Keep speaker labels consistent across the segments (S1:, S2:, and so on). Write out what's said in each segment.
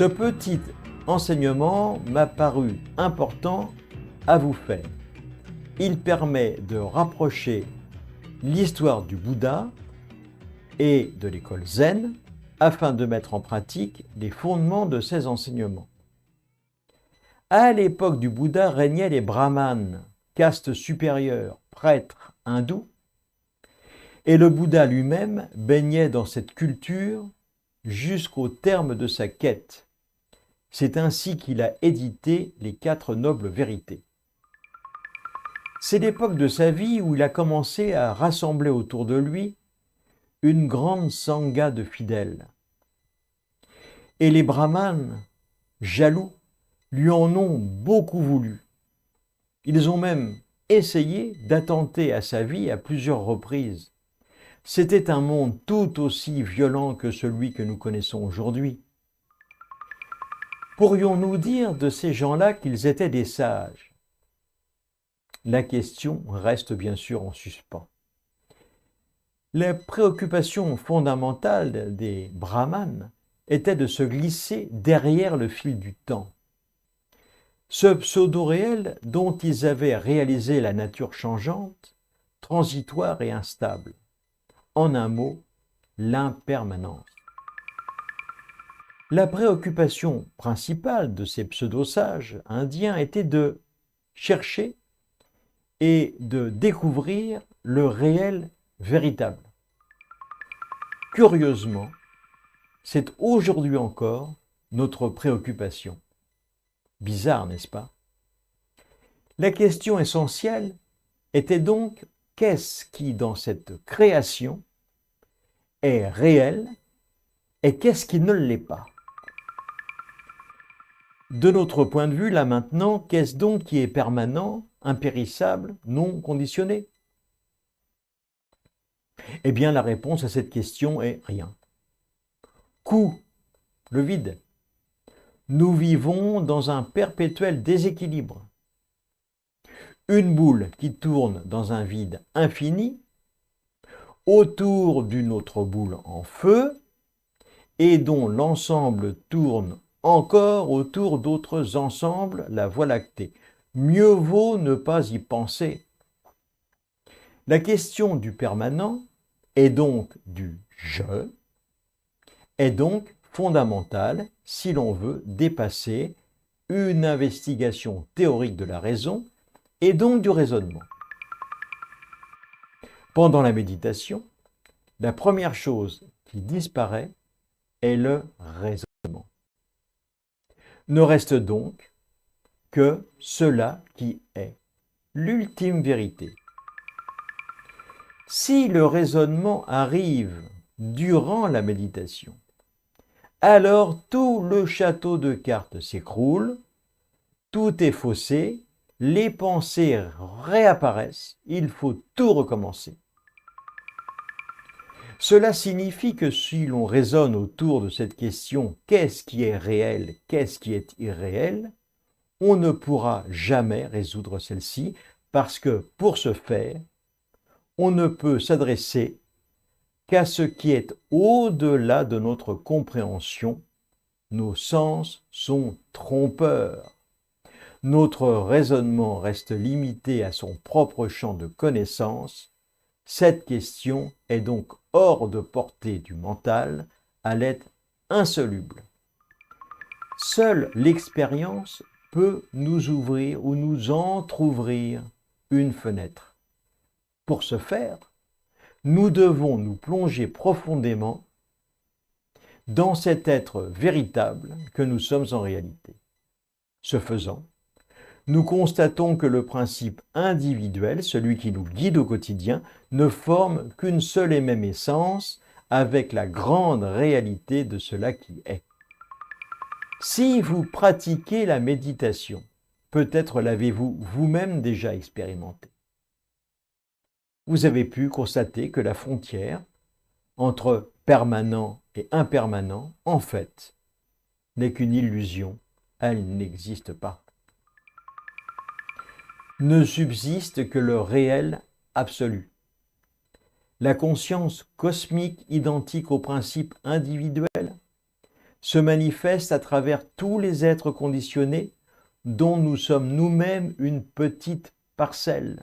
S1: Ce petit enseignement m'a paru important à vous faire. Il permet de rapprocher l'histoire du Bouddha et de l'école zen afin de mettre en pratique les fondements de ces enseignements. À l'époque du Bouddha régnaient les brahmanes, caste supérieure, prêtres hindous, et le Bouddha lui-même baignait dans cette culture jusqu'au terme de sa quête. C'est ainsi qu'il a édité les 4 nobles vérités. C'est l'époque de sa vie où il a commencé à rassembler autour de lui une grande sangha de fidèles. Et les brahmanes, jaloux, lui en ont beaucoup voulu. Ils ont même essayé d'attenter à sa vie à plusieurs reprises. C'était un monde tout aussi violent que celui que nous connaissons aujourd'hui. Pourrions-nous dire de ces gens-là qu'ils étaient des sages? La question reste bien sûr en suspens. La préoccupation fondamentale des brahmanes était de se glisser derrière le fil du temps. Ce pseudo-réel dont ils avaient réalisé la nature changeante, transitoire et instable. En un mot, l'impermanence. La préoccupation principale de ces pseudo-sages indiens était de chercher et de découvrir le réel véritable. Curieusement, c'est aujourd'hui encore notre préoccupation. Bizarre, n'est-ce pas? La question essentielle était donc qu'est-ce qui, dans cette création, est réel et qu'est-ce qui ne l'est pas? De notre point de vue, là maintenant, qu'est-ce donc qui est permanent, impérissable, non conditionné? Eh bien, la réponse à cette question est rien. Coup, le vide. Nous vivons dans un perpétuel déséquilibre. Une boule qui tourne dans un vide infini, autour d'une autre boule en feu, et dont l'ensemble tourne encore autour d'autres ensembles, la Voie lactée. Mieux vaut ne pas y penser. La question du permanent, et donc du je, est donc fondamentale si l'on veut dépasser une investigation théorique de la raison et donc du raisonnement. Pendant la méditation, la première chose qui disparaît est le raisonnement. Ne reste donc que cela qui est l'ultime vérité. Si le raisonnement arrive durant la méditation, alors tout le château de cartes s'écroule, tout est faussé, les pensées réapparaissent, il faut tout recommencer. Cela signifie que si l'on raisonne autour de cette question « qu'est-ce qui est réel, qu'est-ce qui est irréel ?», on ne pourra jamais résoudre celle-ci parce que pour ce faire, on ne peut s'adresser qu'à ce qui est au-delà de notre compréhension. Nos sens sont trompeurs. Notre raisonnement reste limité à son propre champ de connaissance. Cette question est donc hors de portée du mental, elle est insoluble. Seule l'expérience peut nous ouvrir ou nous entrouvrir une fenêtre. Pour ce faire, nous devons nous plonger profondément dans cet être véritable que nous sommes en réalité. Ce faisant, nous constatons que le principe individuel, celui qui nous guide au quotidien, ne forme qu'une seule et même essence avec la grande réalité de cela qui est. Si vous pratiquez la méditation, peut-être l'avez-vous vous-même déjà expérimenté. Vous avez pu constater que la frontière entre permanent et impermanent, en fait, n'est qu'une illusion, elle n'existe pas. Ne subsiste que le réel absolu. La conscience cosmique identique au principe individuel se manifeste à travers tous les êtres conditionnés dont nous sommes nous-mêmes une petite parcelle.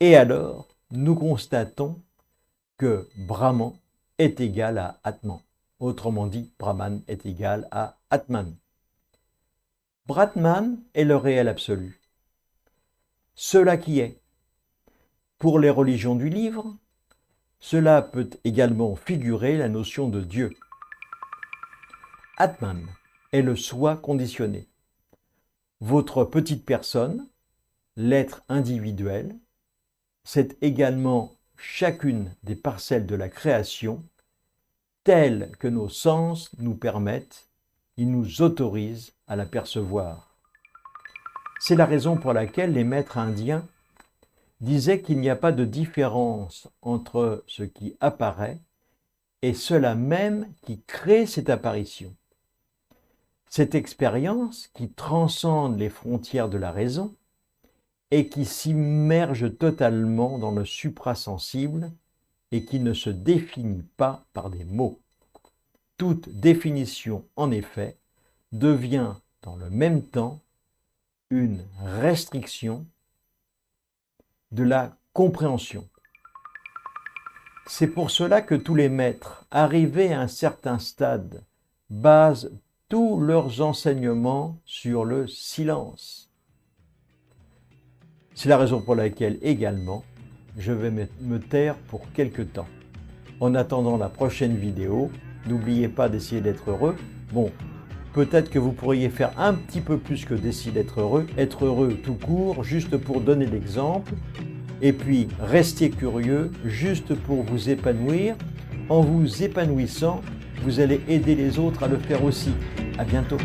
S1: Et alors, nous constatons que Brahman est égal à Atman. Autrement dit, Brahman est égal à Atman. Brahman est le réel absolu. Cela qui est. Pour les religions du livre, cela peut également figurer la notion de Dieu. Atman est le soi conditionné. Votre petite personne, l'être individuel, c'est également chacune des parcelles de la création telle que nos sens nous permettent, ils nous autorisent à la percevoir. C'est la raison pour laquelle les maîtres indiens disaient qu'il n'y a pas de différence entre ce qui apparaît et cela même qui crée cette apparition. Cette expérience qui transcende les frontières de la raison et qui s'immerge totalement dans le suprasensible et qui ne se définit pas par des mots. Toute définition, en effet, devient dans le même temps une restriction de la compréhension. C'est pour cela que tous les maîtres, arrivés à un certain stade, basent tous leurs enseignements sur le silence. C'est la raison pour laquelle également, je vais me taire pour quelque temps. En attendant la prochaine vidéo, n'oubliez pas d'essayer d'être heureux. Bon, peut-être que vous pourriez faire un petit peu plus que d'essayer d'être heureux tout court, juste pour donner l'exemple. Et puis, restez curieux, juste pour vous épanouir. En vous épanouissant, vous allez aider les autres à le faire aussi. À bientôt.